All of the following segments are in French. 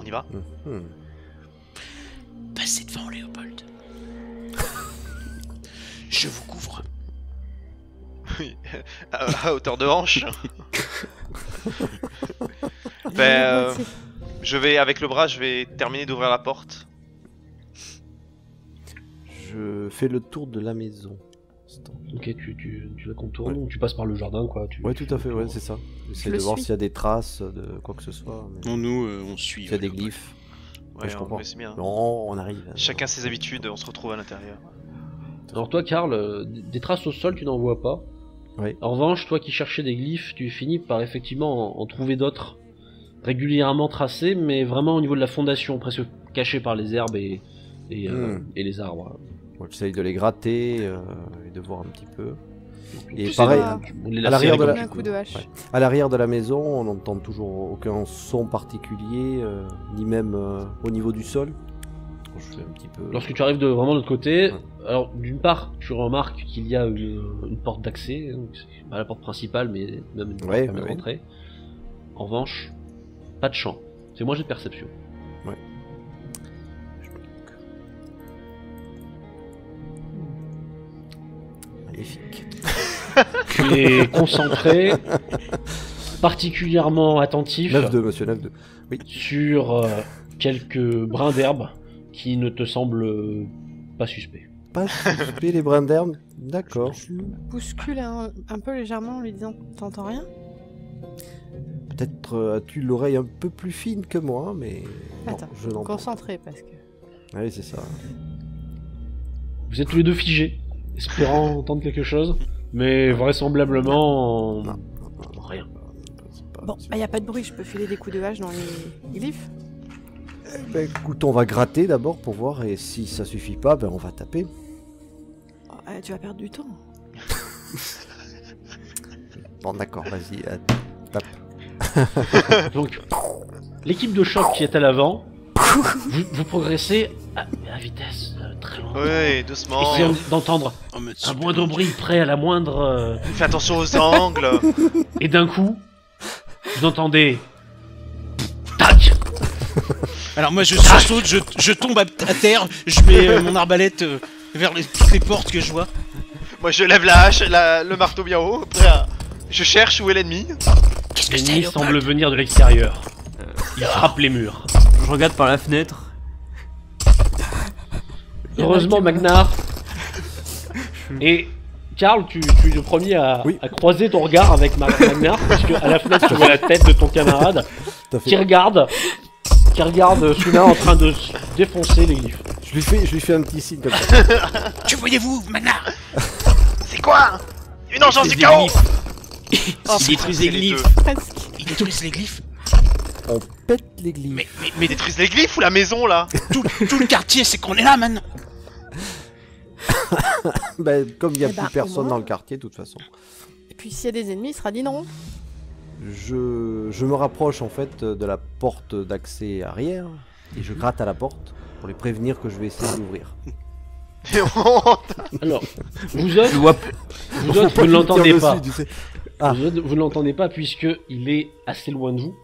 y va. Passez devant, Léopold. Je vous couvre. Oui, à hauteur de hanche. Ben, je vais, avec le bras, je vais terminer d'ouvrir la porte. Je fais le tour de la maison. Ok, tu la contournes, ou tu passes par le jardin, quoi. Ouais, tout à fait, ouais, c'est ça. J'essaie de voir s'il y a des traces de quoi que ce soit. Mais... Non, nous, on suit. S'il y a des glyphes. Ouais, je comprends. c'est bien. Non, on arrive. Chacun ses habitudes, on se retrouve à l'intérieur. Alors toi, Karl, des traces au sol, tu n'en vois pas. Oui. En revanche, toi qui cherchais des glyphes, tu finis par effectivement en trouver d'autres, régulièrement tracés, mais vraiment au niveau de la fondation, presque cachés par les herbes et les arbres. Bon, j'essaye de les gratter et de voir un petit peu. Et Tout pareil, ça, à l'arrière de un coup de hache. à l'arrière de la maison, on n'entend toujours aucun son particulier, ni même au niveau du sol. Je fais un petit peu... Lorsque tu arrives vraiment de l'autre côté, alors d'une part, tu remarques qu'il y a une porte d'accès, hein, c'est pas la porte principale, mais même une porte qui permet de rentrer. En revanche, pas de champ. C'est moi j'ai de perception. Ouais. Magnifique. Tu es concentré, particulièrement attentif 9-2, monsieur, 9-2. Oui. sur quelques brins d'herbe qui ne te semblent pas suspects. Pas suspect les brins d'herbe. D'accord. Je le bouscule un peu légèrement en lui disant t'entends rien? Peut-être as-tu l'oreille un peu plus fine que moi, mais non, Attends, je n'entends pas. concentré parce que... Oui, c'est ça. Vous êtes tous les deux figés, espérant entendre quelque chose, mais vraisemblablement rien. Bon, bah y a pas de bruit, je peux filer des coups de hache dans les glyphes. Ben, écoute, on va gratter d'abord pour voir, et si ça suffit pas, ben on va taper. Oh, tu vas perdre du temps. Bon, d'accord, vas-y, tape. Donc, l'équipe de choc qui est à l'avant, vous progressez à vitesse très lente. Oui, doucement. Essayez d'entendre un moindre bruit prêt à la moindre... Fais attention aux angles. Et d'un coup, vous entendez... Tac. Alors moi je sursaute, je tombe à terre, je mets mon arbalète vers toutes les portes que je vois. Moi je lève la hache, le marteau bien haut. Prêt à... Je cherche où est l'ennemi. Qu'est-ce que c'est, L'ennemi Léopold? semble venir de l'extérieur. Il frappe les murs. Je regarde par la fenêtre. Heureusement, Magnar et Karl, tu es le premier à croiser ton regard avec Magnar, parce que à la fenêtre tu vois la tête de ton camarade qui regarde Suna en train de défoncer les glyphes. Je lui fais un petit signe comme ça. Que voyez-vous, Magnar? C'est quoi? Une engeance du chaos. Ils détruisent les glyphes. Presque. Ils détruisent les glyphes. On pète les glyphes. Mais détruisent les glyphes ou la maison là? Tout le quartier, c'est qu'on est là maintenant. Ben, comme il n'y a Eh ben, plus personne au moins. dans le quartier, de toute façon. Et puis s'il y a des ennemis, il sera dit non. Je me rapproche en fait de la porte d'accès arrière et je gratte à la porte pour les prévenir que je vais essayer d'ouvrir. Alors, vous autres, vous ne l'entendez pas. Ah. Vous ne l'entendez pas puisque il est assez loin de vous.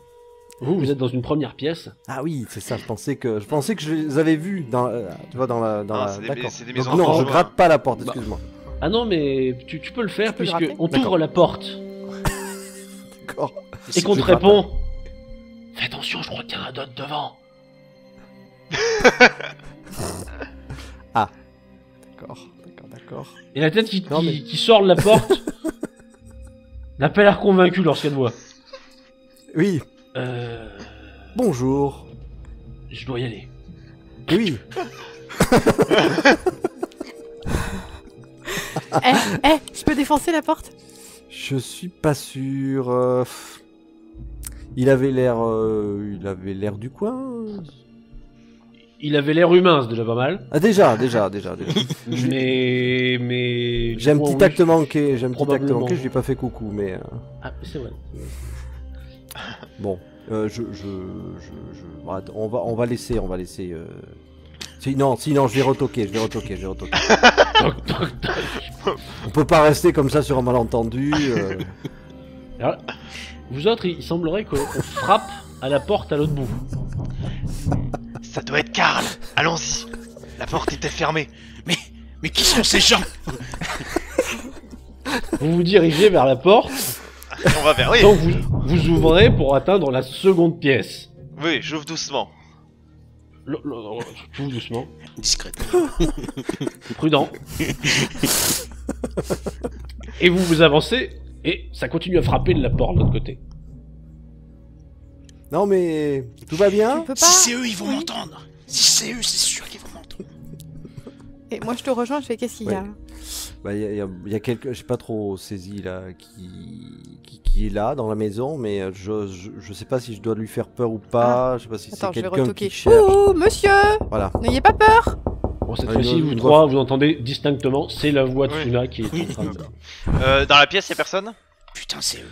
Vous êtes dans une première pièce. Ah oui, c'est ça. Je pensais que je les avais vus dans, tu vois, dans la. D'accord. c'est des Donc maisons non, je franches. gratte pas la porte. Excuse-moi. Ah non, mais tu peux le faire Tu peux puisque gratter. on t'ouvre la porte D'accord. et qu'on te Je gratte. répond. Fais attention, je crois qu'il y a un autre devant. Ah. D'accord. Et la tête qui, Non, mais- qui sort de la porte n'a pas l'air convaincue lorsqu'elle te voit. Oui. Euh... Bonjour. Je dois y aller. Oui. Je peux défoncer la porte? Je suis pas sûr. Il avait l'air du coin. Il avait l'air humain, c'est déjà pas mal. Ah déjà. Mais... J'ai un petit acte manqué. Probablement. Je lui ai pas fait coucou, mais Ah, c'est vrai. bon. On va laisser. Sinon, je vais retoquer. On peut pas rester comme ça sur un malentendu. Alors, vous autres, il semblerait qu'on frappe à la porte à l'autre bout. Ça doit être Karl. Allons-y. La porte était fermée. Mais qui sont ces gens? Vous vous dirigez vers la porte, On va vers... Oui, donc vous ouvrez pour atteindre la seconde pièce. oui, j'ouvre doucement. Tout doucement, Discrètement. prudent. Et vous avancez, et ça continue à frapper de la porte de l'autre côté. Non mais tout va Tu bien? peux pas. Si c'est eux, ils vont Oui. m'entendre. Si c'est eux, c'est sûr qu'ils vont m'entendre. Et moi je te rejoins, je fais qu'est-ce qu'il y a? Ouais. Bah il y a quelques, j'ai pas trop saisi là, qui est là dans la maison, mais je sais pas si je dois lui faire peur ou pas. Je sais pas si c'est Attends, je vais quelqu'un retoquer. qui cherche. Oh, monsieur! Voilà. N'ayez pas peur! Bon, cette Ah, fois-ci, une vous voix- trois, vous entendez distinctement, c'est la voix de Oui. Suna qui est en train de... Dans la pièce, y'a personne? Putain, c'est eux.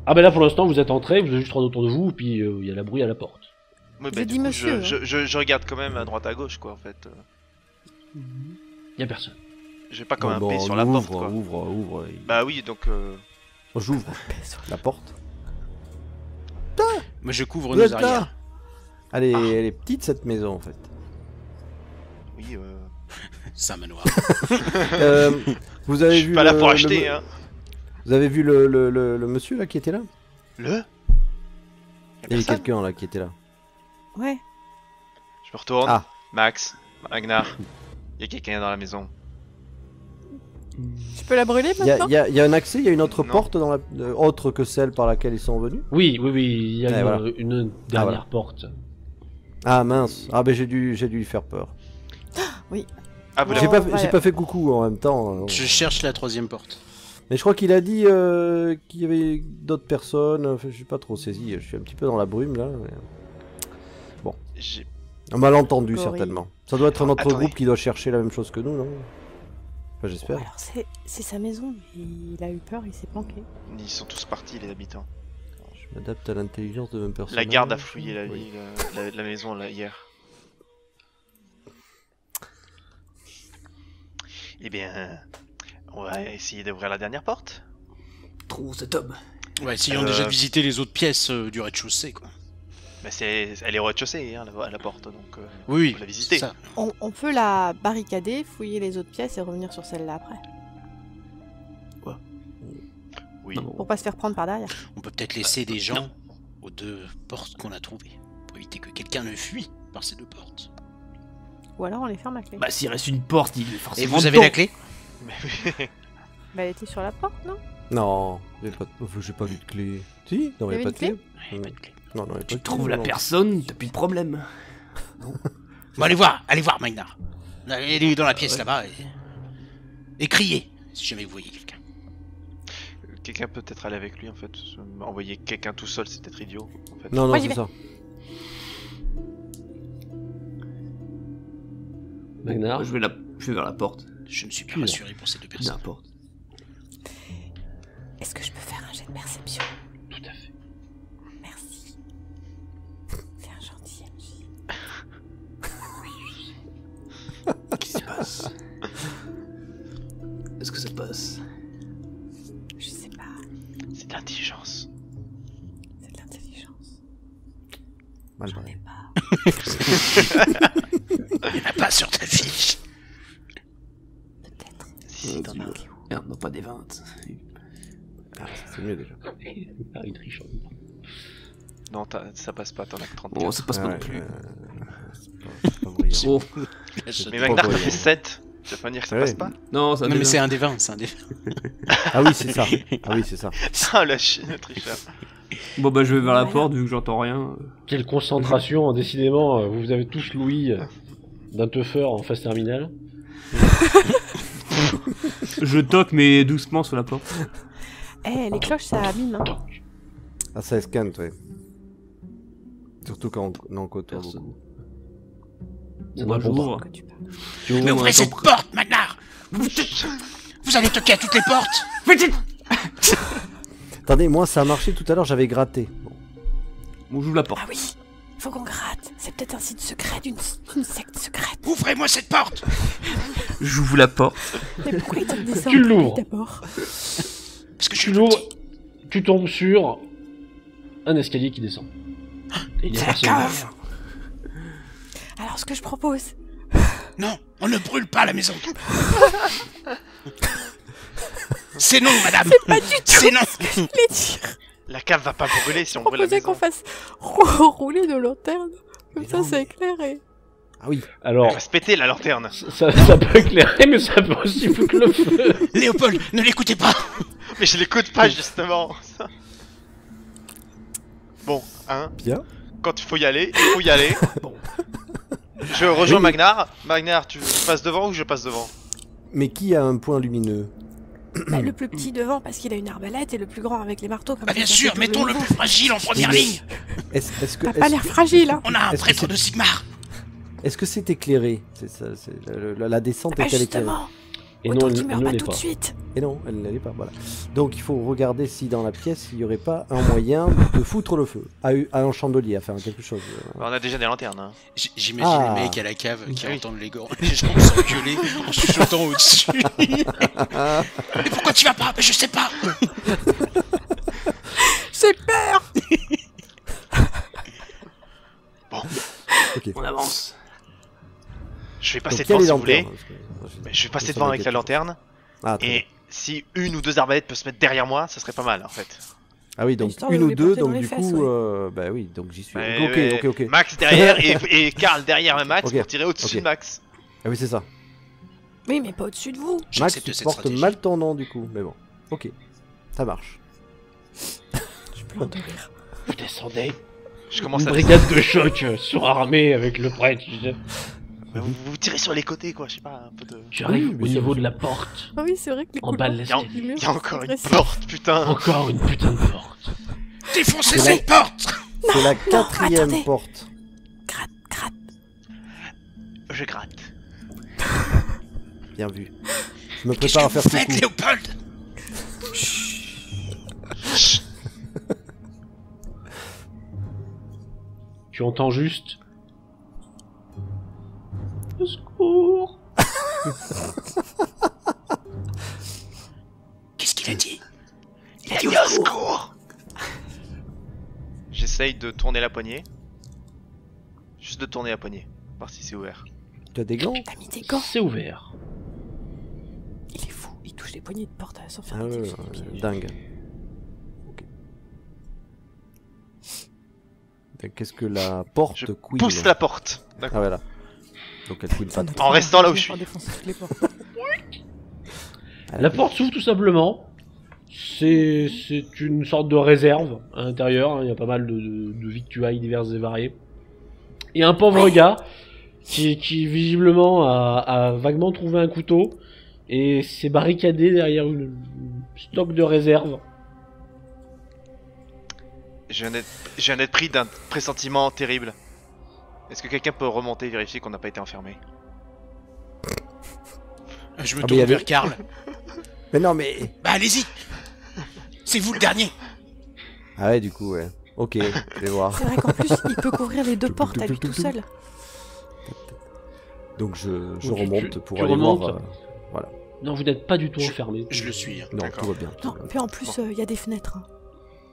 Ah bah là, pour l'instant, vous êtes entrés, vous avez juste trois autour de vous, puis il y a la bruit à la porte. Oui, J'ai du dit coup, monsieur, je regarde quand même à droite à gauche, quoi, en fait. Il y a personne. Je vais pas comme un Bon, P bon, sur la ouvre, porte, quoi. Ouvre. Bah oui, donc... J'ouvre la porte. Moi, je couvre Vous nos êtes là? arrières. Elle est petite cette maison en fait. Oui, C'est un manoir. Vous je avez suis vu pas là le- pour le- acheter, hein. Vous avez vu le monsieur là qui était là? Le? Y'a Il y avait personne? quelqu'un là qui était là. Ouais. Je me retourne. Ah. Max, Ragnar. Y'a quelqu'un dans la maison. Je peux la brûler Il y a, maintenant? il y a un accès, il y a une autre Non. porte dans la, autre que celle par laquelle ils sont venus. Oui, il y a Ouais, voilà. une dernière voilà. porte. Ah mince, ah ben j'ai dû lui faire peur. Ah, vous Bon. l'avez J'ai pas, ouais. j'ai pas fait coucou en même temps. Je cherche la troisième porte. Mais je crois qu'il a dit qu'il y avait d'autres personnes. Enfin, je suis pas trop saisi. Je suis un petit peu dans la brume là. mais- J'ai... Un malentendu Gorille. certainement. Ça doit être un autre Attendez. groupe qui doit chercher la même chose que nous, non? Enfin, j'espère. Alors c'est sa maison, mais il a eu peur, il s'est planqué. Ils sont tous partis, les habitants. Je m'adapte à l'intelligence de même personne. La garde a fouillé la Oui. ville, la maison là, hier. Eh bien, on va essayer d'ouvrir la dernière porte. Trop cet homme. Ouais, essayons déjà de visiter les autres pièces du rez-de-chaussée, quoi. Bah elle est au rez-de-chaussée, hein, la porte, donc Oui, faut la visiter. c'est ça. On peut la barricader, fouiller les autres pièces et revenir sur celle-là après. Oui. Non. Pour pas se faire prendre par derrière. On peut peut-être laisser des gens aux deux portes qu'on a trouvées, pour éviter que quelqu'un ne fuit par ces deux portes. Ou alors on les ferme à clé. Bah s'il reste une porte, il est forcément. Et vous avez dedans. la clé? Mais oui. Bah elle était sur la porte, non? Non, j'ai pas vu de clé. Si, non, Il y il y a avait pas une de clé. Ouais, pas de clé. Non, non, il y a pas Tu de clé, trouves la non. personne, t'as plus de problème. Bon, allez voir, Magnar. Allez dans la pièce là-bas et criez si jamais vous voyez quelqu'un. Quelqu'un peut peut-être aller avec lui en fait. Envoyer quelqu'un tout seul, c'est peut-être idiot. En fait. Non, Moi, non, j'y c'est vais. ça. Magnar, Je vais vers la porte. Je ne suis plus rassuré pour ces deux personnes. N'importe. Est-ce que je peux faire un jet de perception? tout à fait. Merci. C'est un gentil MJ. Qu'est-ce qui se passe? Est-ce que ça passe? Je sais pas, C'est de l'intelligence. c'est de l'intelligence. Mal J'en barré. ai pas. Il n'y en a pas sur ta fiche. Peut-être. Si, t'en as. Merde, non, pas des 20. Ah, c'est mieux déjà. Ah, il triche. Non, ça passe pas, t'en as que 30. Bon, ça passe pas Ouais, non plus. c'est pas brillant. Oh, Mais pas Magnar, t'as brillant. fait 7. Ça veut pas dire que ça Ouais. passe pas? non, ça Non mais des c'est 20. un des 20, c'est un des 20. Ah oui, c'est ça. Ah oui, c'est ça. Ah, le tricheur. Bon bah je vais vers la Voilà. porte vu que j'entends rien. Quelle concentration, décidément, vous avez tous l'ouïe d'un teufeur en phase terminale. Je toque mais doucement sur la porte. Eh, les cloches ça abîme, hein. Ah, ça esquinte, ouais. Surtout quand on en côtoie Personne. beaucoup. Moi j'ouvre. Que tu parles. Tu ouvres, Mais ouvrez on cette entend- porte, Magnar. Vous allez toquer à toutes les portes. Attendez, moi ça a marché tout à l'heure, j'avais gratté. Bon. Bon, j'ouvre la porte. Ah oui, faut qu'on gratte. C'est peut-être un site secret d'une secte secrète. Ouvrez-moi cette porte. J'ouvre la porte. Mais pourquoi il te descend Tu l'ouvres. d'abord? Parce que je Tu suis l'ouvres, petit. tu tombes sur un escalier qui descend. Et il y a C'est la personne. cave. Alors, ce que je propose... Non, on ne brûle pas la maison. C'est non, madame. C'est pas du tout C'est non. ce que je voulais dire. La cave va pas brûler si on Je brûle la proposais maison. qu'on fasse rouler nos lanternes. Comme Mais ça, non, c'est éclairé. Ah oui. Elle Alors, va se péter la lanterne. ça peut éclairer, mais ça peut aussi foutre le feu. Léopold, ne l'écoutez pas. Mais je l'écoute pas justement. Bon, hein, Bien. quand il faut y aller, il faut y aller. Je rejoins Oui. Magnar. Magnar, tu passes devant ou je passe devant? Mais qui a un point lumineux? Bah, le plus petit devant parce qu'il a une arbalète et le plus grand avec les marteaux. Comme Bah bien ça, ça sûr, fait mettons double le niveau. plus fragile en première mais- ligne. Est-ce que T'as pas l'air fragile, hein. On a un Est-ce que prêtre c'est- de Sigmar. est-ce que c'est éclairé? C'est ça, la descente Bah est-elle éclairée? justement, Et autant non, qu'il elle meurt ne pas l'est tout de pas. suite. Et non, elle ne l'est pas, voilà. Donc il faut regarder si dans la pièce il n'y aurait pas un moyen de foutre le feu à un chandelier, à faire quelque chose. On a déjà des lanternes. Hein. J'imagine Ah. les mecs à la cave qui Oui. entendent les gens s'engueuler en chuchotant au-dessus. Mais pourquoi tu vas pas? Mais je sais pas. J'ai peur. On avance. Je vais Donc, passer il y a devant les si vous voulez. lanternes, parce que moi, Mais je vais passer ça devant avec m'inquiète la pas. lanterne. Ah, très bien. Et si une ou deux arbalètes peuvent se mettre derrière moi, ça serait pas mal en fait. Ah oui, donc Histoire de une vous ou les deux, porter donc dans les du fesses, coup, ouais. bah oui, donc j'y suis. Ouais, Ok. Max derrière et Karl derrière Max Ok, pour tirer au-dessus ok. de Max. Ah oui, c'est ça. Oui, mais pas au-dessus de vous. Max, J'accepte tu cette portes stratégie. mal ton nom du coup, mais bon. Ok, ça marche. Je pleure de rire. Vous descendez. Je commence Une à... brigade de choc surarmée avec le prêtre. Vous tirez sur les côtés quoi, je sais pas, un peu de... J'arrive Oui, au mais niveau ça- de la porte. Ah oui, c'est vrai que les En bas de couloirs l'escalier. du mur Il y a sont encore une agressifs. porte, putain. Encore une putain de porte. Défoncez C'est cette porte. C'est la quatrième attendez. porte. Gratte, gratte. Je gratte. Bien vu. Je me Qu'est-ce prépare à que faire vous faites, coucou. Léopold? Tu entends juste. Au secours. Qu'est-ce qu'il a dit? Il a dit au secours. J'essaye de tourner la poignée. Juste de tourner la poignée. Voir si c'est ouvert. Tu as des gants? T'as mis des gants. C'est ouvert. Il est fou. Il touche les poignées de porte sans faire Ah des ouais, tips sur les pieds. dingue. Ok. Donc, qu'est-ce que la porte Je couille? pousse la porte. Ah D'accord. voilà. Donc elle couille pas trop. En restant là où je suis. Pour défoncer toutes les portes. Ah, La porte s'ouvre tout simplement. C'est une sorte de réserve à l'intérieur. hein. Il y a pas mal de victuailles diverses et variées. Et un pauvre gars qui visiblement a vaguement trouvé un couteau et s'est barricadé derrière une stock de réserve. Je viens d'être pris d'un pressentiment terrible. Est-ce que quelqu'un peut remonter et vérifier qu'on n'a pas été enfermé? Je me Ah, mais tourne il y a vers le- Karl. Mais non, mais. Bah allez-y. C'est vous le dernier. Ah ouais, du coup, ouais. Ok, je vais voir. C'est vrai qu'en plus, il peut couvrir les deux portes à lui tout seul. Donc je Donc, tu- remonte pour tu aller remontes. voir. Non, vous n'êtes pas du tout enfermé. Je le suis. hein. Non, D'accord. tout va bien. tout Non, va bien. puis en plus, il y a des fenêtres. hein.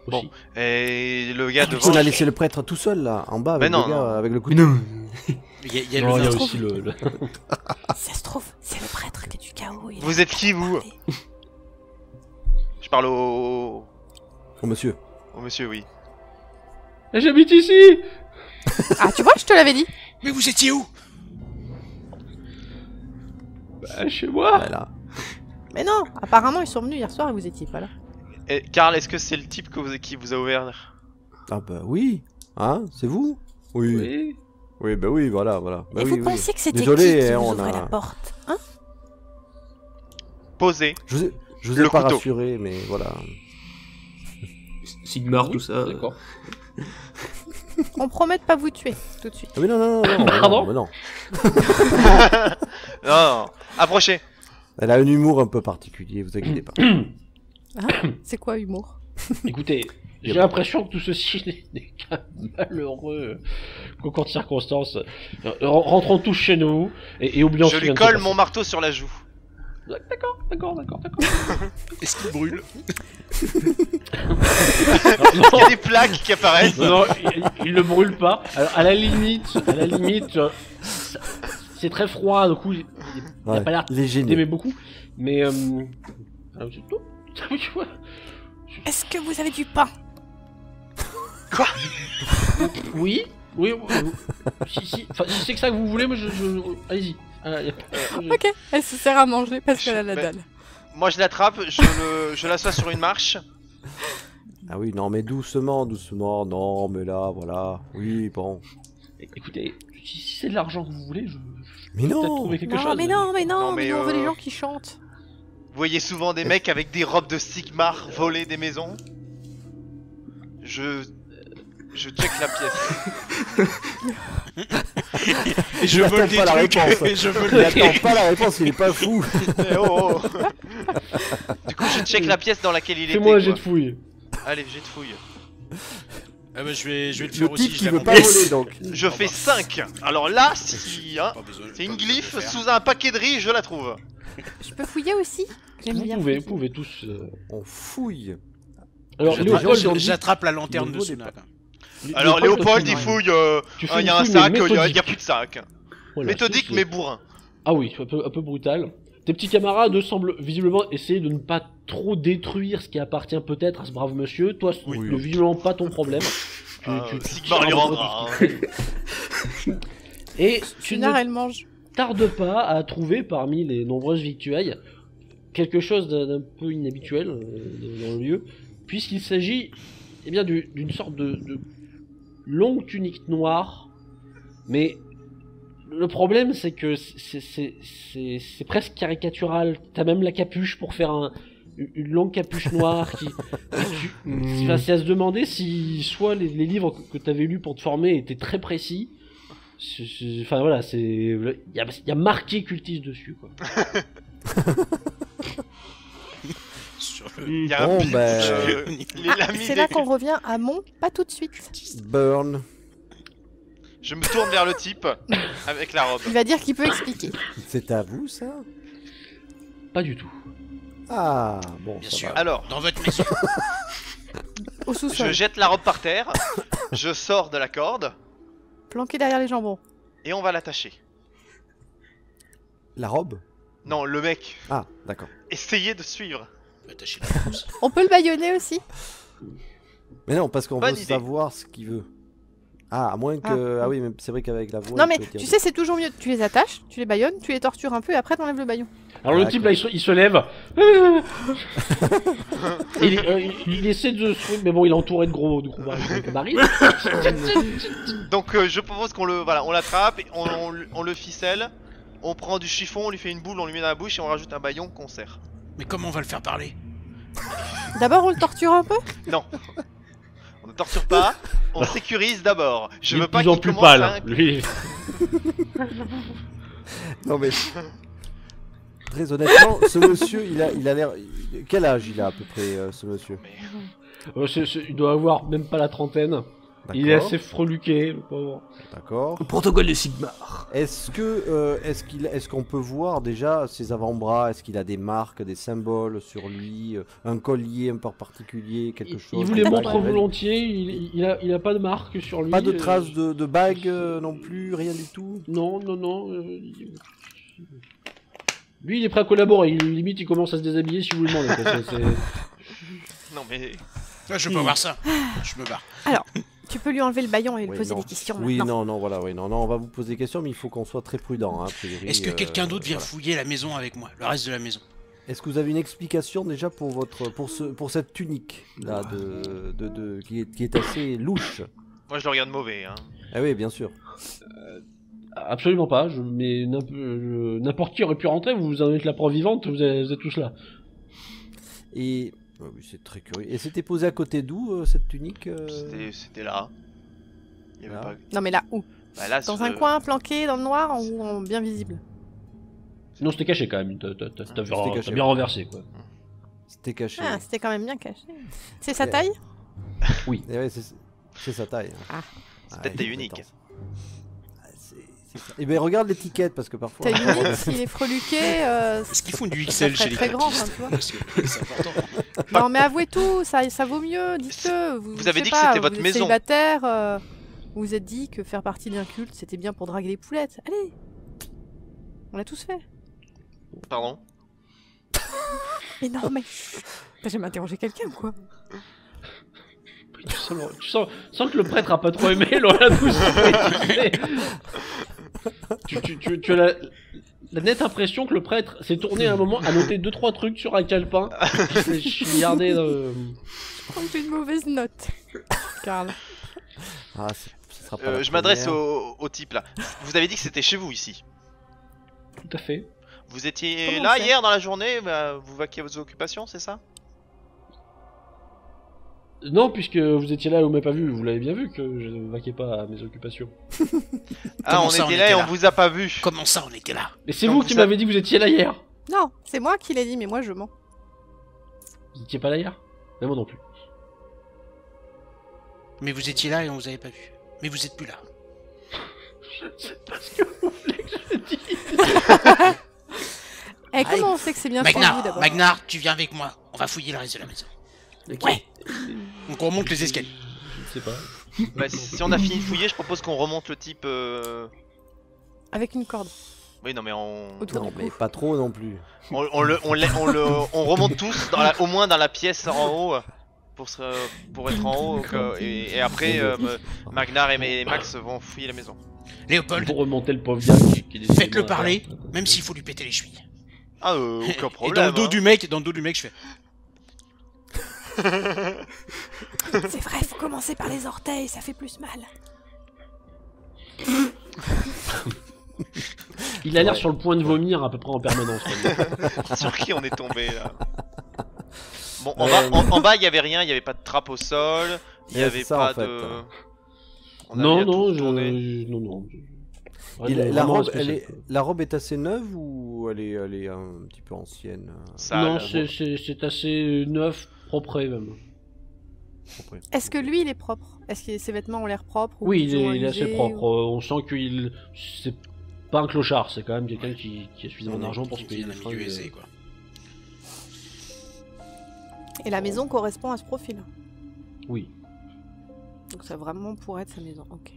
Bon. Aussi. Et le gars Du coup, devant... on a laissé le prêtre tout seul là, en bas, avec Mais non, le gars, non. avec le couteau. Non. Il y a Non, il y a le aussi le... Si ça se trouve, c'est le prêtre qui est du chaos. il a Vous êtes qui, vous? parlé. Je parle au monsieur. monsieur, oui. J'habite ici. Ah, tu vois, je te l'avais dit. Mais vous étiez où? Bah, chez moi. Voilà. Mais non, apparemment, ils sont venus hier soir et vous étiez pas là. Et Karl, est-ce que c'est le type qui vous a ouvert? Ah bah oui. Hein, c'est vous? Oui. Oui. Oui, bah oui, voilà, voilà. Bah Et oui, vous oui. pensiez que c'était Désolé, qui hein, vous on ouvrait a- la porte, hein? Posé. Je vous ai Le pas couteau. rassuré, mais voilà. Sigmar, tout ça. D'accord. On promet de pas vous tuer, tout de suite. Ah, mais non, non, non, non, Pardon mais non. Non, approchez. Elle a un humour un peu particulier, vous inquiétez pas. C'est quoi, humour? Écoutez, Y a j'ai pas- l'impression que tout ceci n'est qu'un malheureux concours de circonstances. Rentrons tous chez nous et oublions Je ce qui lui vient de colle se mon marteau sur la joue. D'accord. Est-ce qu'il brûle? Il y a des plaques qui apparaissent. Non, il ne brûle pas. Alors, à la limite, c'est très froid, du coup, il a pas l'air d'aimer beaucoup. Mais c'est tout. Est-ce que vous avez du pain? Quoi? Oui. Si c'est que ça que vous voulez, moi allez-y. Ok, elle se sert à manger parce qu'elle a la dalle. Moi je l'attrape, je l'assois sur une marche. Ah oui, non mais doucement, non mais là, voilà, oui, bon. Écoutez, si c'est de l'argent que vous voulez, mais non, peut-être trouver quelque chose. Mais non, mais on veut les gens qui chantent. Vous voyez souvent des mecs avec des robes de Sigmar voler des maisons. Je check la pièce. Et je vole des trucs. Et je vole des trucs. Il attend pas la réponse, il est pas fou. Oh. Du coup, je check la pièce dans laquelle il était. Fais-moi un jet de fouille. Allez, jet de fouille. Ah bah je vais le faire aussi. Je veut pas voler donc. Je fais 5. Alors là, si c'est une glyphe sous un paquet de riz, je la trouve. Je peux fouiller aussi? Vous pouvez tous. On fouille. Alors j'attrape la lanterne de Suna. Alors Léopold il fouille, il y a un sac, il y a plus de sac. Voilà, méthodique mais bourrin. Ah oui, un peu brutal. Tes petits camarades semblent visiblement essayer de ne pas trop détruire ce qui appartient peut-être à ce brave monsieur. Toi, c'est visiblement pas ton problème. Sigmar lui rendra. Et Suna, elle mange. Tarde pas à trouver parmi les nombreuses victuailles quelque chose d'un peu inhabituel dans le lieu, puisqu'il s'agit d'une sorte de longue tunique noire, mais le problème c'est que c'est presque caricatural. T'as même la capuche pour faire une longue capuche noire qui c'est à se demander si soit les livres que t'avais lus pour te former étaient très précis. Enfin voilà, il y a marqué cultiste dessus quoi. Il y a c'est là qu'on revient à Mont, pas tout de suite. Burn. Je me tourne vers le type avec la robe. Il va dire qu'il peut expliquer. C'est à vous ça? Pas du tout. Ah bon. Bien sûr. Va. Alors, dans votre maison. Au sous-sol. Je jette la robe par terre. Je sors de la corde. Planqué derrière les jambons. Et on va l'attacher. La robe? Non, le mec. Ah, d'accord. Essayez de suivre. On peut le bâillonner aussi? Mais non, parce qu'on veut idée. savoir ce qu'il veut. Ah, à moins que... Ah oui, mais c'est vrai qu'avec la voix... Non mais tu sais, c'est toujours mieux. Tu les attaches, tu les bâillonnes, tu les tortures un peu et après t'enlèves le bâillon. Alors le type là, il se lève. il essaie de se... Mais bon, il est entouré de gros marines. Donc je propose qu'on on l'attrape, on le ficelle, on prend du chiffon, on lui fait une boule, on lui met dans la bouche et on rajoute un bâillon qu'on serre. Mais comment on va le faire parler? D'abord on le torture un peu? Non. On ne torture pas, on sécurise d'abord. Je veux pas qu'il qu'il commence pâle, à... lui. Non mais... Très honnêtement, ce monsieur, il a l'air... Quel âge il a à peu près, ce monsieur? Il doit avoir même pas la trentaine. Il est assez freluqué, le pauvre. D'accord. Le protocole de Sigmar. Est-ce qu'on peut voir déjà ses avant-bras? Est-ce qu'il a des marques, des symboles sur lui? Un collier un peu particulier, quelque chose? Il vous les montre volontiers, il a pas de marque sur lui. Pas de traces de bague non plus, rien du tout? Non. Lui, il est prêt à collaborer, limite il commence à se déshabiller si vous le demandez. Non mais... Je peux voir ça, je me barre. Alors... Tu peux lui enlever le bâillon et lui poser des questions. Oui, maintenant. non, on va vous poser des questions, mais il faut qu'on soit très prudent. Hein, Est-ce que quelqu'un d'autre vient fouiller la maison avec moi, le reste de la maison? Est-ce que vous avez une explication déjà pour cette tunique là qui est assez louche? Moi je le regarde mauvais. Hein. Ah oui, bien sûr. Absolument pas. Mais n'importe qui aurait pu rentrer. Vous en êtes la preuve vivante. Vous êtes tous là. Et oui, c'est très curieux. Et c'était posé à côté d'où cette tunique? C'était là. Il y avait pas... Non mais là où? Bah, là, dans un coin planqué dans le noir ou bien visible? Non, c'était caché quand même. T'as bien renversé quoi. C'était caché. Ah, c'était quand même bien caché. C'est sa taille? Oui. C'est sa taille. Ah. C'est peut-être taille unique. Et ben regarde l'étiquette parce que parfois. Taille unique, s'il est freluqué. Est-ce qu'ils font du XL chez les très grand, hein, tu vois. C'est important. Non mais avouez tout, ça vaut mieux, dites-le. Vous avez dit que c'était votre maison. Célibataire, vous vous êtes dit que faire partie d'un culte c'était bien pour draguer les poulettes. Allez. On l'a tous fait. Pardon. Mais non, mais... T'as jamais interrogé quelqu'un, quoi? Tu sens que le prêtre a pas trop aimé, on l'a tous fait. Tu as la nette impression que le prêtre s'est tourné à un moment, a noté 2-3 trucs sur un calepin, il s'est chiardé Prends une mauvaise note, Karl. Ah, ce sera pas la Je m'adresse première. au type là. Vous avez dit que c'était chez vous ici. Tout à fait. Vous étiez Comment là on fait hier dans la journée, bah, vous vaquiez à vos occupations, c'est ça? Non, puisque vous étiez là et vous m'avez pas vu, vous l'avez bien vu que je ne vaquais pas à mes occupations. Ah, Comment on ça, était là et on vous a pas vu. Comment ça, on était là? Mais c'est Donc vous vous qui sa- m'avez dit que vous étiez là hier. Non, c'est moi qui l'ai dit, mais moi je mens. Vous étiez pas là hier? Mais moi non plus. Mais vous étiez là et on vous avait pas vu. Mais vous êtes plus là. C'est pas ce que vous voulez que je dise. Eh, comment on sait que c'est bien chez vous Magnar, d'abord? Magnar, tu viens avec moi. On va fouiller le reste de la maison. Ouais. Donc on remonte les escaliers. Je sais pas. Bah, si on a fini de fouiller, je propose qu'on remonte le type. Avec une corde. Oui, non, mais Autour Non, du mais cou. pas trop non plus. on remonte tous au moins dans la pièce en haut pour être en haut et après Magnar et Max vont fouiller la maison. Léopold, Pour remonter le pauvre gars qui est faites-le parler, même s'il faut lui péter les chevilles. Ah, aucun Et problème. dans le dos hein. du mec, je fais. C'est vrai, faut commencer par les orteils, ça fait plus mal. Il a l'air sur le point de vomir à peu près en permanence. Sur qui on est tombé là? Bon, en bas il y avait rien, il y avait pas de trappe au sol, il y Ouais, avait c'est ça, pas en fait. de. On Non, avait non, tout tourné. non. Et Vraiment, la, vraiment robe, spécial. la robe est assez neuve ou elle est un petit peu ancienne Sale. Non, c'est assez neuf, propre même. Après. Est-ce que lui il est propre? Est-ce que ses vêtements ont l'air propres ou Oui, plus ou moins il est assez usés, propre. ou- On sent qu'il. C'est pas un clochard, c'est quand même quelqu'un qui a suffisamment d'argent pour se payer Qui des vient d'un milieu fringues. aisé, quoi. Et la maison correspond à ce profil. Oui. Donc ça vraiment pourrait être sa maison, ok.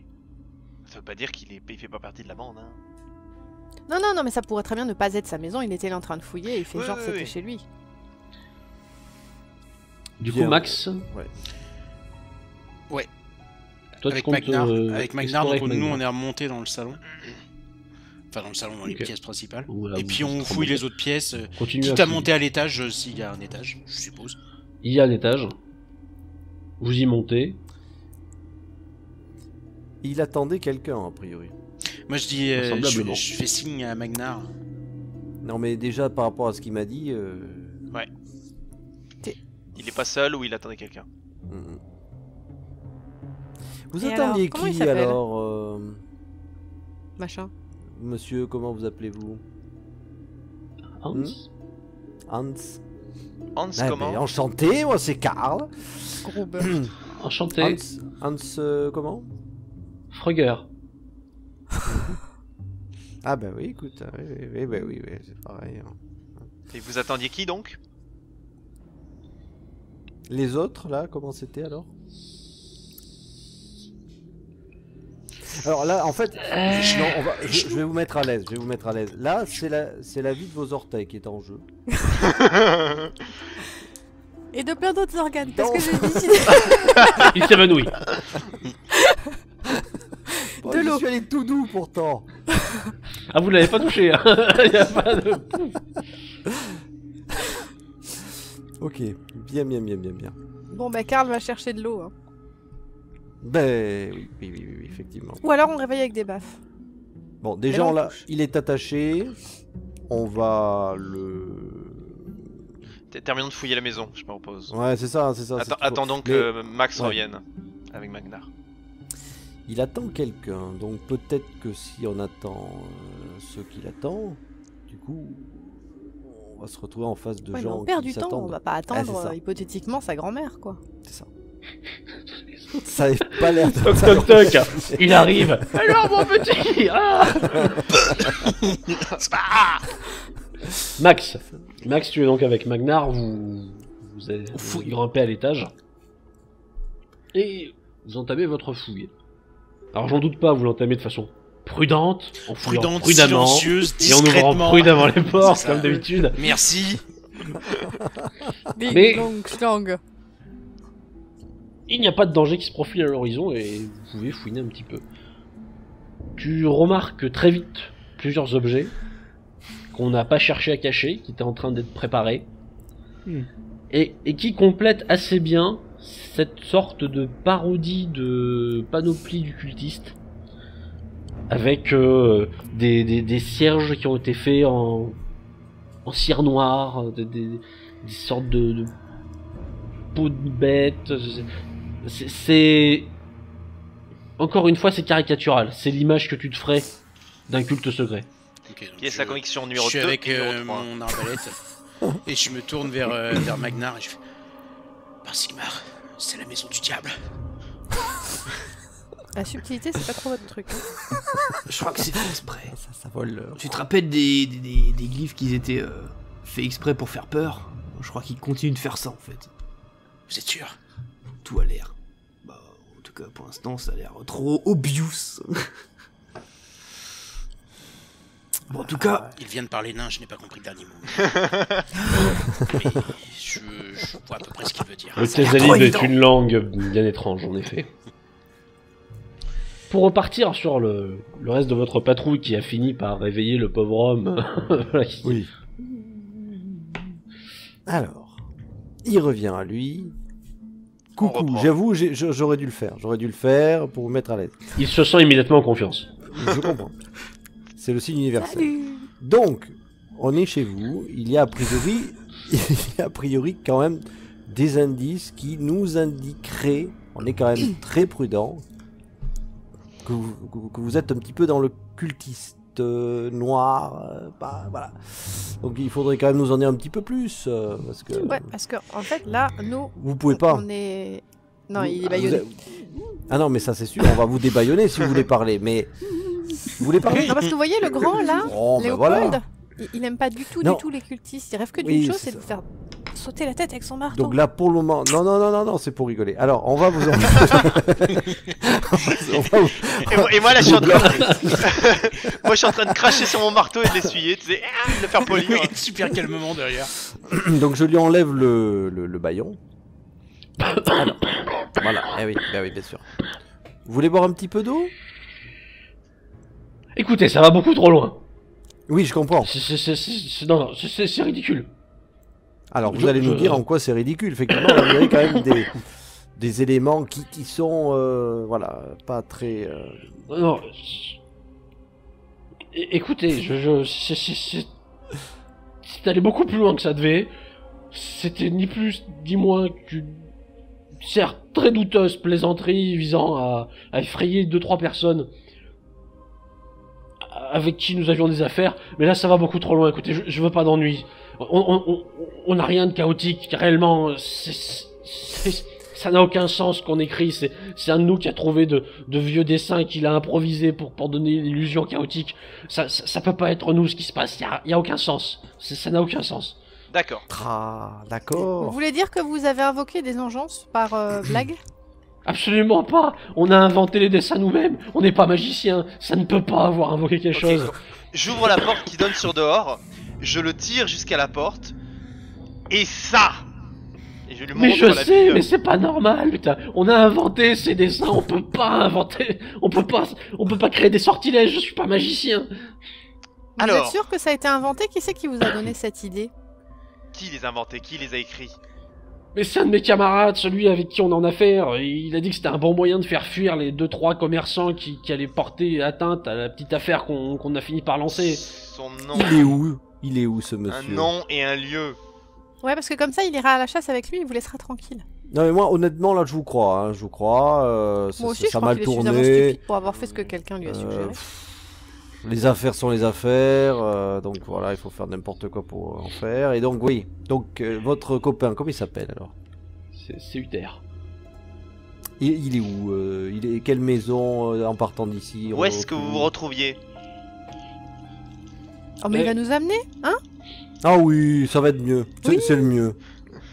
Ça veut pas dire qu'il fait pas partie de la bande. Hein. Non, mais ça pourrait très bien ne pas être sa maison, il était là en train de fouiller et il fait Oui, genre oui, c'était oui. chez lui. Du Bien, coup, Max, Ouais. toi tu Avec comptes. Magnar, avec Magnar, explorer donc avec nous Magnar. on est remonté dans le salon. Enfin dans le salon, dans les Ok. pièces principales. Voilà, Et vous puis on êtes fouille remonté. les autres pièces, Continuez quitte à fouiller. monter à l'étage s'il y a un étage, je suppose. Il y a un étage. Vous y montez. Il attendait quelqu'un a priori. Moi je dis, Vraisemblablement. je fais signe à Magnar. Non mais déjà par rapport à ce qu'il m'a dit. Il est pas seul ou il attendait quelqu'un. mm. Vous Et attendiez alors, comment il qui s'appelle alors Machin. Monsieur, comment vous appelez-vous? Hans. Hans. Hans, Ah, comment ben, enchanté, moi c'est Karl. Grobe. Enchanté. Hans, comment? Frugger. Ah bah oui, écoute, oui, c'est pareil. hein. Et vous attendiez qui donc? Les autres là, comment c'était alors? Alors là, en fait, non, je vais vous mettre à l'aise. Là, c'est la vie de vos orteils qui est en jeu. Et de plein d'autres organes, parce Non. que j'ai décidé. Il s'évanouit. Bon, De je l'eau. suis allé tout doux pourtant. Ah, vous l'avez pas touché, hein. Il y a pas de. Ok, bien. Bon bah Karl va chercher de l'eau. Hein. Ben oui, effectivement. Ou alors on réveille avec des baffes. Bon, Mais déjà, là, on on l'a- touche. il est attaché. On va le. Terminons de fouiller la maison, je propose. Ouais, c'est ça. c'est ce qu'il faut. Attendons Mais que Max ouais. revienne avec Magnar. il attend quelqu'un, donc peut-être que si on attend ce qu'il attend, du coup, on va se retrouver en face de Ouais, mais gens on perd qui du temps, s'attendent. on va pas attendre c'est ça. hypothétiquement sa grand-mère quoi. C'est ça. Ça avait pas l'air de. Toc toc toc. Il arrive. Alors mon petit. Ah Max, tu es donc avec Magnar. Vous grimpez à l'étage et vous entamez votre fouille. Alors j'en doute pas, vous l'entamez de façon prudente, en fouillant Prudente, prudemment, silencieuse, et en ouvrant discrètement. prudemment les portes, C'est ça. comme d'habitude. Merci. Ding Mais- dong schlang. Il n'y a pas de danger qui se profile à l'horizon et vous pouvez fouiner un petit peu. Tu remarques très vite plusieurs objets qu'on n'a pas cherché à cacher, qui étaient en train d'être préparés, et qui complètent assez bien cette sorte de parodie de panoplie du cultiste, avec des cierges qui ont été faits en cire noire, des sortes de peau de bête. C'est encore une fois, c'est caricatural. C'est l'image que tu te ferais d'un culte secret. Ok, donc Qui est sa conviction numéro je suis 2 avec et numéro 3. mon arbalète et je me tourne vers Magnar et je fais Par Sigmar, c'est la maison du diable. La subtilité, c'est pas trop votre truc. Hein. Je crois que c'est fait exprès. Ça vole. Tu te rappelles des glyphes qui étaient faits exprès pour faire peur? Je crois qu'ils continuent de faire ça en fait. Vous êtes sûr? Tout a l'air. Bah, en tout cas, pour l'instant, ça a l'air trop obvious. Bon, en tout cas, Il vient de parler nain, je n'ai pas compris le dernier mot. Mais je vois à peu près ce qu'il veut dire. Le ça a l'air Tézalide trop est évident. une langue bien étrange, en effet. Pour repartir sur le reste de votre patrouille qui a fini par réveiller le pauvre homme. Voilà, qui- Oui. Alors, il revient à lui. On Coucou, reprend. j'avoue, j'aurais dû le faire. J'aurais dû le faire pour vous mettre à l'aise. Il se sent immédiatement en confiance. Je comprends. C'est le signe universel. Salut. Donc, on est chez vous. Il y a a priori quand même des indices qui nous indiqueraient, on est quand même très prudent, que vous êtes un petit peu dans le cultiste noir. Voilà. Donc il faudrait quand même nous en dire un petit peu plus. Parce que Ouais, parce que en fait, là, nous, vous pouvez pas. on est. Non, il est Vous baïonné. êtes- Ah non, mais ça c'est sûr, on va vous débaïonner si vous voulez parler. Mais vous voulez parler Non, parce que vous voyez le grand là, Oh, ben Léopold, voilà. il aime pas du tout Non. les cultistes. Il rêve que Oui, d'une chose, c'est c'est de ça. faire sauter la tête avec son marteau. Donc là, pour le moment, non, c'est pour rigoler. Alors, on va vous en... On va vous- Et moi là, je suis en train de... moi, je suis en train de cracher sur mon marteau et de l'essuyer, tu sais, de le faire polir. Oui, super calmement derrière. Donc je lui enlève le bâillon. Alors, voilà, eh oui, bien sûr. Vous voulez boire un petit peu d'eau? Écoutez, ça va beaucoup trop loin. Oui, je comprends. Non, c'est ridicule. Alors, vous Je- allez nous je- dire en quoi c'est ridicule. Effectivement, on dirait quand même des éléments qui sont, voilà, pas très... Non. Écoutez, c'est allé beaucoup plus loin que ça devait. C'était ni plus ni moins qu'une, certes très douteuse plaisanterie visant à effrayer 2-3 personnes avec qui nous avions des affaires. Mais là, ça va beaucoup trop loin. Écoutez, je veux pas d'ennui. On n'a rien de chaotique. Réellement, ça n'a aucun sens ce qu'on écrit. C'est un de nous qui a trouvé de vieux dessins qu'il a improvisé pour donner l'illusion chaotique. Ça peut pas être nous ce qui se passe. Y a aucun sens. Ça n'a aucun sens. D'accord. Vous D'accord. voulez dire que vous avez invoqué des engeances par blague? Absolument pas. On a inventé les dessins nous-mêmes. On n'est pas magicien. Ça ne peut pas avoir invoqué quelque Ok, chose. donc, j'ouvre la porte qui donne sur dehors, je le tire jusqu'à la porte, et ça. Et je lui Mais montre je la sais, bille. mais c'est pas normal, putain. On a inventé ces dessins, on peut pas inventer, on peut pas créer des sortilèges, je suis pas magicien. Vous Alors. êtes sûr que ça a été inventé? Qui c'est qui vous a donné cette idée? Qui les a inventés? Qui les a écrits? Mais c'est un de mes camarades, celui avec qui on en a affaire, et il a dit que c'était un bon moyen de faire fuir les 2-3 commerçants qui allaient porter atteinte à la petite affaire qu'on a fini par lancer. Son nom. Il est où ce Un monsieur? nom et un lieu. Ouais, parce que comme ça, il ira à la chasse avec lui, il vous laissera tranquille. Non mais moi honnêtement là je vous crois, hein, je vous crois. Moi aussi, je ça a crois mal qu'il est suffisamment tourné. stupide pour avoir fait ce que quelqu'un lui a suggéré. Les affaires sont les affaires, donc voilà, il faut faire n'importe quoi pour en faire. Et donc oui, donc votre copain, comment il s'appelle alors? C'est Uther. Il est où? Il est quelle maison en partant d'ici? Où est-ce que vous vous retrouviez? Oh, mais il va nous amener, hein? Ah oui, ça va être mieux. Oui. C'est le mieux.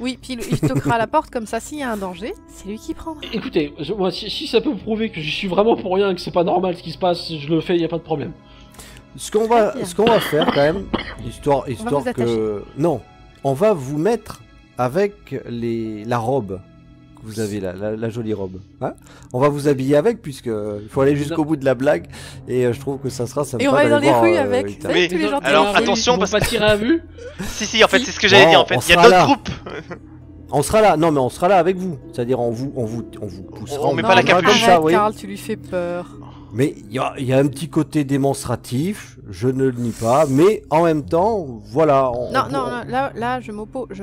Oui, puis il toquera à la porte comme ça, s'il y a un danger, c'est lui qui prendra. Écoutez, moi, si ça peut me prouver que j'y suis vraiment pour rien et que c'est pas normal ce qui se passe, je le fais, y a pas de problème. Ce qu'on va faire quand même, histoire vous que... Non, on va vous mettre avec la robe. Que vous avez la jolie robe. Hein, on va vous habiller avec, puisque il faut aller jusqu'au bout de la blague. Et je trouve que ça sera sympa. Et on va aller dans les rues avec. Ita. Vous savez, Oui. tous les gens Alors, dans les rues. attention, Ils vont parce pas tirer à vue. Si, en fait, c'est ce que j'allais dire. En fait, on il y a sera d'autres là. groupes. On sera là, non mais on sera là avec vous. C'est-à-dire on vous poussera. On met Non, pas la mais capuche. Comme ça, arrête, oui. Karl, tu lui fais peur. Mais il y a un petit côté démonstratif, je ne le nie pas, mais en même temps, voilà. Non, là, je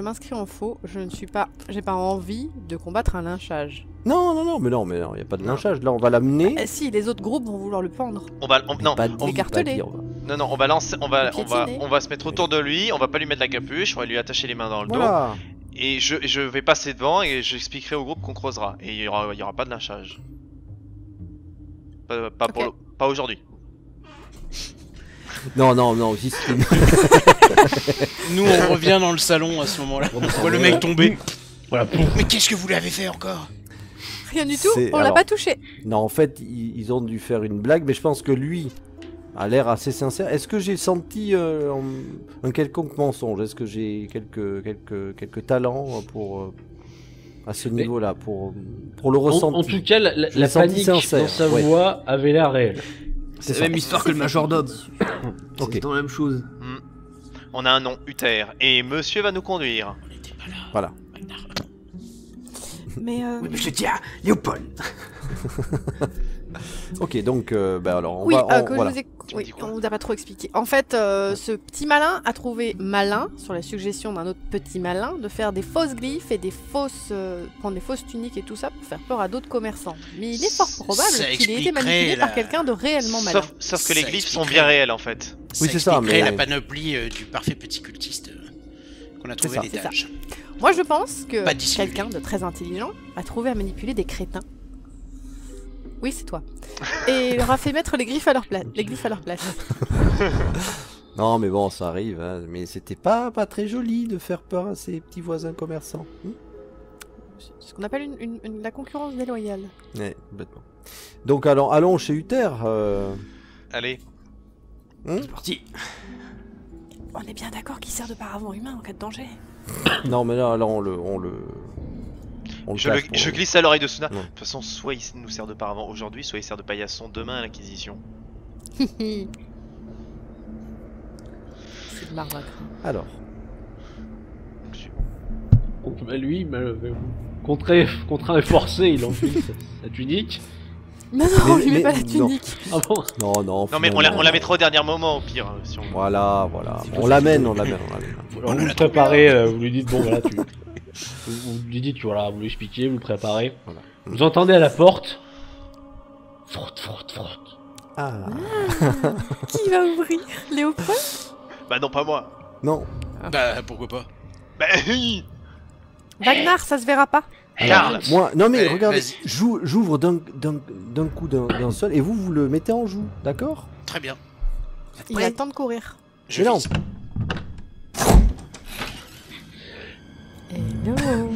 m'inscris en faux. J'ai pas envie de combattre un lynchage. Non, mais non, il n'y a pas de lynchage. Là, on va l'amener. Si, les autres groupes vont vouloir le pendre. Non, Pas dit, Écartelé. pas dire. non, on va lancer, on va Piétiner. se mettre autour de lui. On va pas lui mettre la capuche. On va lui attacher les mains dans le dos. Voilà. Et je vais passer devant et j'expliquerai au groupe qu'on creusera. Et il y aura pas de lynchage. Pas aujourd'hui. Non, juste. Nous, on revient dans le salon à ce moment-là. On voit le mec tomber. Voilà, pouf. Mais qu'est-ce que vous l'avez fait encore? Rien du tout, C'est- on l'a alors- pas touché. Non, en fait, ils ont dû faire une blague, mais je pense que lui a l'air assez sincère. Est-ce que j'ai senti un quelconque mensonge? Est-ce que j'ai quelques talents pour à ce Mais- niveau-là, pour le ressenti? En tout cas, Je la l'ai senti panique sincère, dans sa ouais. voix avait l'air réelle. C'est ça. la même histoire que le majordome. Ok. C'est dans la même chose. On a un nom, Uther. Et monsieur va nous conduire. On était pas là. Voilà. Magnar. Mais Oui, mais je te dis à Léopold. Ok, donc alors on oui, va. que Voilà. je vous ai... Tu me oui, dis quoi on vous a pas trop expliqué. En fait, ce petit malin a trouvé malin, sur la suggestion d'un autre petit malin, de faire des fausses glyphes et prendre des fausses tuniques et tout ça pour faire peur à d'autres commerçants. Mais il est fort probable Ça qu'il ait été expliquerait manipulé la- par quelqu'un de réellement malin. Sauf que les Ça glyphes sont expliquerait. bien réels en fait. Oui, c'est ça, expliquerait mais- la panoplie du parfait petit cultiste qu'on a trouvé à ça. C'est l'étage. Moi, je pense que Pas dissimulé. quelqu'un de très intelligent a trouvé à manipuler des crétins. Oui, c'est toi. Et leur a fait mettre les glyphes à leur place. Non, mais bon, ça arrive. Hein. Mais c'était pas très joli de faire peur à ces petits voisins commerçants. C'est ce qu'on appelle la concurrence déloyale. Ouais, complètement. Donc allons chez Uther. Allez. C'est parti. On est bien d'accord qu'il sert de paravent humain en cas de danger. Non, mais là on le Je cache pour- glisse à l'oreille de Suna. Ouais. De toute façon, soit il nous sert de paravent aujourd'hui, soit il sert de paillasson demain à l'Inquisition. C'est de Marvin. Alors, Donc bah, lui, contraint et forcé, il enfile sa tunique. Non, on lui met mais- pas la non. tunique. Ah bon? non. Non, mais on finalement, la mettra au dernier moment au pire. Si on... Voilà. On l'amène. Alors vous le préparez, vous lui dites bon voilà, vous lui dites voilà, vous lui expliquez, vous le préparez. Voilà. Vous entendez à la porte. Frotte. Ah, Qui va ouvrir? Léopold? Bah non, pas moi. non. Bah pourquoi pas? Bah Wagner, ça se verra pas. Karl. Moi, non mais Allez, regardez, vas-y. j'ouvre d'un coup d'un seul, et vous le mettez en joue, d'accord? Très bien. Il Ouais. a le temps de courir. Je Mais non. vise. Hello.